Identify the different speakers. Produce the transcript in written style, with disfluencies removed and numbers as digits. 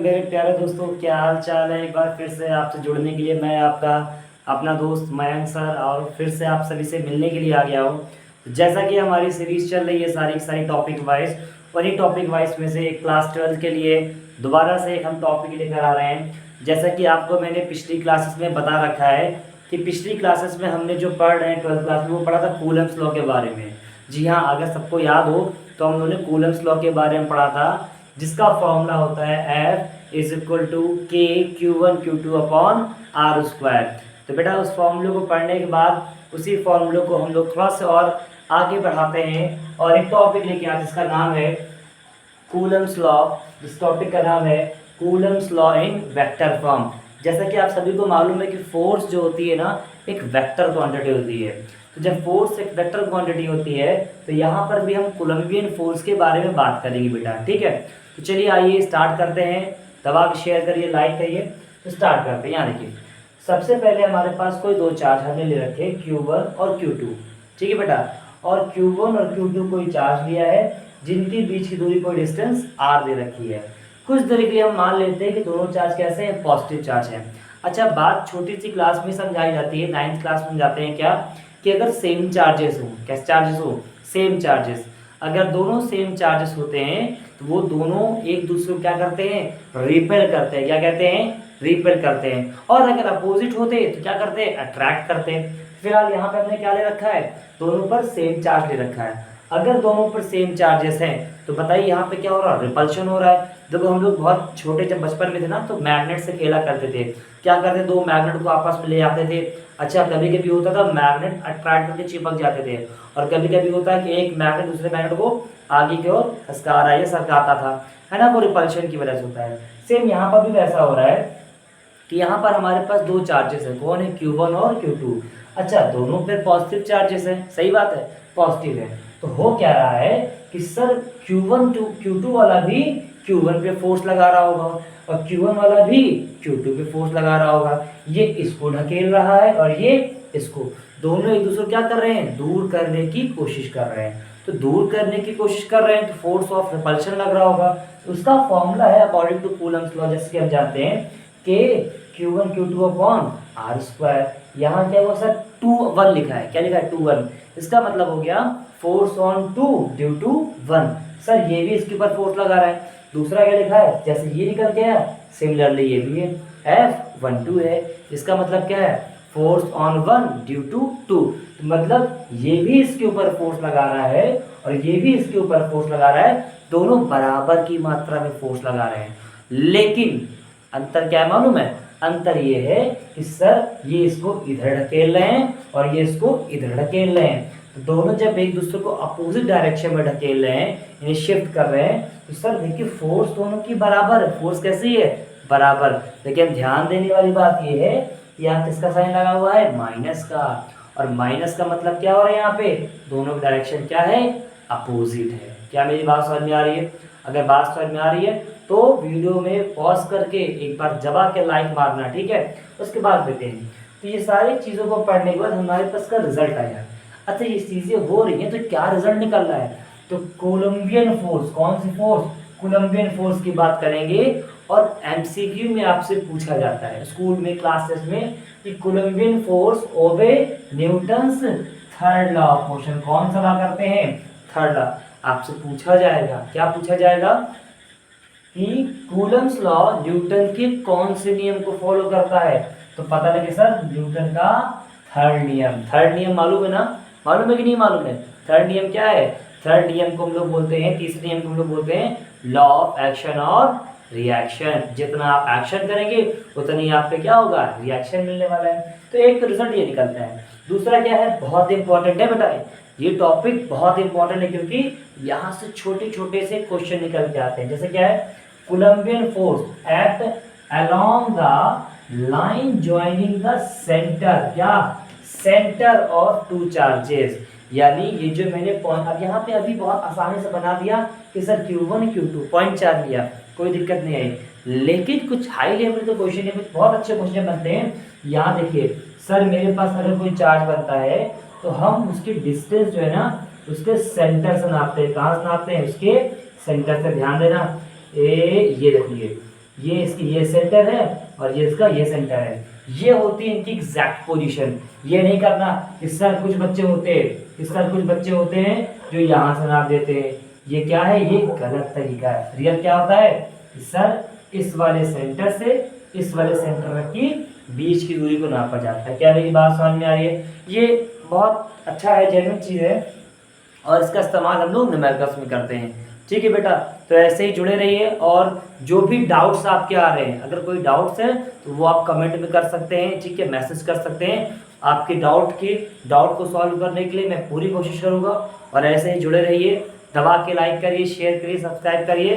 Speaker 1: मेरे प्यारे दोस्तों, क्या हाल चाल है। एक बार फिर से आपसे जुड़ने के लिए मैं आपका अपना दोस्त मयंक सर और फिर से आप सभी से मिलने के लिए आ गया हूँ। जैसा कि हमारी सीरीज चल रही है सारी सारी टॉपिक वाइज, उन्हीं टॉपिक वाइज में से एक क्लास 12 के लिए दोबारा से एक हम टॉपिक लेकर आ रहे हैं। जैसा कि आपको मैंने पिछली क्लासेस में बता रखा है कि पिछली क्लासेस में हमने जो पढ़ रहे हैं 12th क्लास में वो पढ़ा था कूलम्स लॉ के बारे में। जी हाँ, अगर सबको याद हो तो हम लोगों ने कूलम्स लॉ के बारे में पढ़ा था, जिसका फॉर्मूला होता है F इज इक्वल टू के Q1 Q2 upon are square. तो बेटा उस फॉर्मूले को पढ़ने के बाद उसी फॉर्मूले को हम लोग थोड़ा सा और आगे बढ़ाते हैं और एक टॉपिक लेके आते हैं जिसका नाम है कूलम्स लॉ। इस टॉपिक का नाम है Coulomb's law in vector form. जैसा कि आप सभी को मालूम है कि फोर्स जो होती है ना एक वेक्टर क्वांटिटी होती है। तो जब फोर्स एक वेक्टर क्वांटिटी होती है तो यहाँ पर भी हम कोलम्बियन फोर्स के बारे में बात करेंगे बेटा, ठीक है। तो चलिए आइए स्टार्ट करते हैं। दबा के शेयर करिए, लाइक करिए। तो स्टार्ट करते हैं। यहाँ देखिए, सबसे पहले हमारे पास कोई दो चार्ज हमने ले रखे Q1 और Q2, ठीक है बेटा। और Q1 और Q2 कोई चार्ज लिया है जिनके बीच की दूरी कोई डिस्टेंस r दे रखी है। कुछ देर के लिए हम मान लेते हैं कि दोनों चार्ज कैसे हैं, पॉजिटिव चार्ज हैं। अच्छा, बात छोटी सी क्लास में समझाई जाती है, 9th क्लास में जाते हैं क्या कि अगर सेम चार्जेस हो, कैसे चार्जेस हो, सेम चार्जेस, अगर दोनों सेम चार्जेस होते हैं तो वो दोनों एक दूसरे को क्या करते हैं, रिपेल करते हैं। क्या कहते हैं, रिपेल करते हैं। और अगर अपोजिट होते तो क्या करते हैं, अट्रैक्ट करते हैं। फिलहाल यहाँ पे हमने क्या ले रखा है, दोनों पर सेम चार्ज ले रखा है। अगर दोनों पर सेम चार्जेस हैं तो बताइए यहाँ पे क्या हो रहा है, रिपल्शन हो रहा है। देखो हम लोग बहुत छोटे जब बचपन में थे ना तो मैग्नेट से खेला करते थे। क्या करते, दो मैग्नेट को आपस में ले आते थे। अच्छा, कभी कभी होता था मैग्नेट अट्रैक्ट करके चिपक जाते थे, और कभी कभी होता है कि एक मैग्नेट दूसरे मैग्नेट को आगे की ओर खसका रहा है या सरकाता था, है ना, वो रिपल्शन की वजह से होता है। सेम यहाँ पर भी वैसा हो रहा है कि यहाँ पर हमारे पास दो चार्जेस है, कौन है, Q1 और Q2। अच्छा, दोनों पे पॉजिटिव चार्जेस है, सही बात है, पॉजिटिव है। तो हो क्या रहा है कि सर Q1 टू Q2 वाला भी Q1 पे फोर्स लगा रहा होगा और Q1 वाला भी Q2 पे फोर्स लगा रहा होगा। ये इसको ढकेल रहा है और ये इसको, दोनों एक दूसरे को क्या कर रहे हैं, दूर करने की कोशिश कर रहे हैं। तो दूर करने की कोशिश कर रहे हैं तो फोर्स ऑफ रिपल्शन लग रहा होगा। उसका फॉर्मूला है अकॉर्डिंग टू कूलम्स लॉ, जैसे कि हम जानते हैं कि Q1 Q2 upon are square. यहाँ क्या हुआ सर, 2 1 लिखा है, क्या लिखा है, 2 1। इसका मतलब हो गया force on 2 due to 1। Sir ये भी इसके ऊपर फोर्स लगा रहा है। दूसरा क्या लिखा है, जैसे ये निकल गया, सिमिलरली ये भी है, F12 है। इसका मतलब क्या है, फोर्स ऑन 1 ड्यू टू 2। मतलब ये भी इसके ऊपर फोर्स लगा रहा है और ये भी इसके ऊपर फोर्स लगा रहा है, दोनों बराबर की मात्रा में फोर्स लगा रहे हैं। लेकिन अंतर क्या है मालूम है, अंतर ये है कि सर ये इसको इधर ढकेल रहे हैं और ये इसको इधर ढकेल रहे हैं। तो दोनों जब एक दूसरे को अपोजिट डायरेक्शन में ढकेल रहे हैं, यानी शिफ्ट कर रहे हैं, तो सर देखिए फोर्स दोनों की बराबर है। फोर्स कैसी है, बराबर। लेकिन ध्यान देने वाली बात ये है कि यहाँ किसका साइन लगा हुआ है, माइनस का। और माइनस का मतलब क्या हो रहा है, यहाँ पे दोनों की डायरेक्शन क्या है, अपोजिट है। क्या मेरी बात समझ में आ रही है? अगर बात समझ में आ रही है तो वीडियो में पॉज करके एक बार दबा के लाइक मारना, ठीक है। उसके बाद देते हैं। तो ये सारी चीज़ों को पढ़ने के बाद हमारे पास का रिजल्ट आया। अच्छा, ये चीज़ें हो रही हैं तो क्या रिजल्ट निकल रहा है, तो कोलम्बियन फोर्स, कौन सी फोर्स, कोलम्बियन फोर्स की बात करेंगे। और एमसीक्यू में आपसे पूछा जाता है स्कूल में क्लासेस में कि Coulombian force obey Newton's third law of motion. कौन सा लॉ करते हैं, थर्ड लॉ। आपसे पूछा जाएगा, क्या पूछा जाएगा कि कूलम्स लॉ न्यूटन के कौन से नियम को फॉलो करता है। तो पता लगे सर न्यूटन का थर्ड नियम। थर्ड नियम मालूम है ना, मालूम है कि नहीं मालूम है, थर्ड नियम क्या है, थर्ड नियम को हम लोग बोलते हैं, तीसरे नियम को हम लोग बोलते हैं लॉ ऑफ एक्शन और रिएक्शन। जितना आप एक्शन करेंगे उतना ही आप पे क्या होगा, रिएक्शन मिलने वाला है। तो एक तो रिजल्ट ये निकलता है। दूसरा क्या है, बहुत इंपॉर्टेंट है बेटा, ये टॉपिक बहुत इंपॉर्टेंट है क्योंकि यहाँ से छोटे छोटे से क्वेश्चन निकल के आते हैं। जैसे क्या है, Columbian force at along the line joining the centre, क्या, सेंटर ऑफ टू चार्जेस। यानी ये जो मैंने पॉइंट अब यहाँ पे अभी बहुत आसानी से बना दिया कि sir Q1 Q2 point charge लिया, कोई दिक्कत नहीं आई। लेकिन कुछ हाई लेवल के क्वेश्चन है, कुछ बहुत अच्छे क्वेश्चन बनते हैं। यहाँ देखिए सर, मेरे पास अगर कोई चार्ज बनता है तो हम उसकी डिस्टेंस जो है ना उसके सेंटर से नापते हैं। कहाँ से नापते हैं, उसके सेंटर से। ध्यान देना, ये देखिए ये इसकी ये सेंटर है और ये इसका ये सेंटर है। ये होती है इनकी एग्जैक्ट पोजीशन। ये नहीं करना कि सर कुछ बच्चे होते हैं जो यहाँ से नाप देते हैं। ये क्या है, ये गलत तरीका है। रियल क्या होता है कि सर इस वाले सेंटर से इस वाले सेंटर की बीच की दूरी को नापा जाता है। क्या मेरी बात समझ में आ रही है? ये बहुत अच्छा है, जेन्युइन चीज़ है और इसका इस्तेमाल हम लोग न्यूमेरिकल्स में करते हैं। ठीक है बेटा, तो ऐसे ही जुड़े रहिए और जो भी डाउट्स आपके आ रहे हैं, अगर कोई डाउट्स हैं तो वो आप कमेंट में कर सकते हैं। ठीक है, मैसेज कर सकते हैं। आपके डाउट को सॉल्व करने के लिए मैं पूरी कोशिश करूँगा। और ऐसे ही जुड़े रहिए, दबा के लाइक करिए, शेयर करिए, सब्सक्राइब करिए।